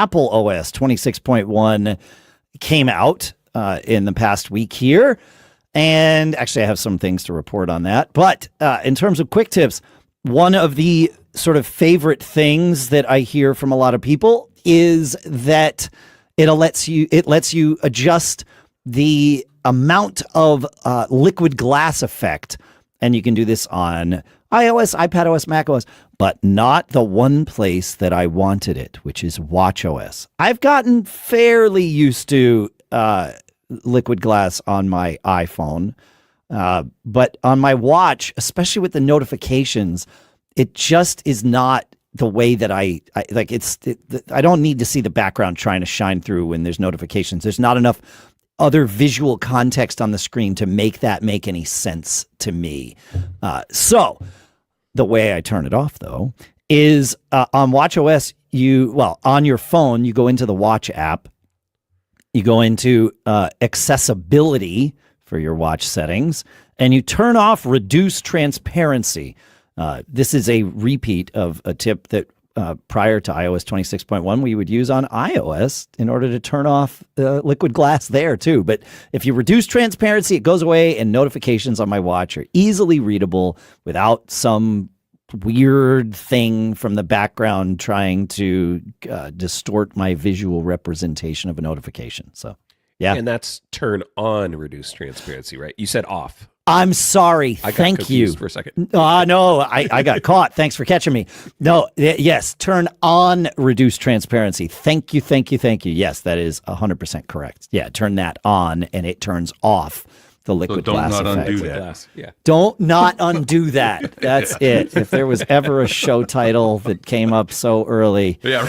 Apple OS 26.1 came out in the past week here. And actually, I have some things to report on that. But in terms of quick tips, one of the sort of favorite things that I hear from a lot of people is that it lets you adjust the amount of liquid glass effect. And you can do this on iOS, iPadOS, macOS, but not the one place that I wanted it, which is watchOS. I've gotten fairly used to liquid glass on my iPhone, but on my watch, especially with the notifications, it just is not the way that I like. I don't need to see the background trying to shine through when there's notifications. There's not enough other visual context on the screen to make that make any sense to me. So the way I turn it off, though, is on watchOS. On your phone, you go into the Watch app. You go into accessibility for your watch settings, and you turn off reduce transparency. This is a repeat of a tip that prior to iOS 26.1 we would use on iOS in order to turn off liquid glass there too. But if you reduce transparency, it goes away, and notifications on my watch are easily readable without some weird thing from the background trying to distort my visual representation of a notification. So, yeah. And that's turn on reduce transparency, right? You said off. I'm sorry. Thank you. For a second. No, I got caught. Thanks for catching me. No, yes, turn on reduce transparency. Thank you. Yes, that is 100% correct. Yeah, turn that on, and it turns off the liquid glass effect. Don't not undo that. Yeah. Don't not undo that. That's it. If there was ever a show title that came up so early. Yeah.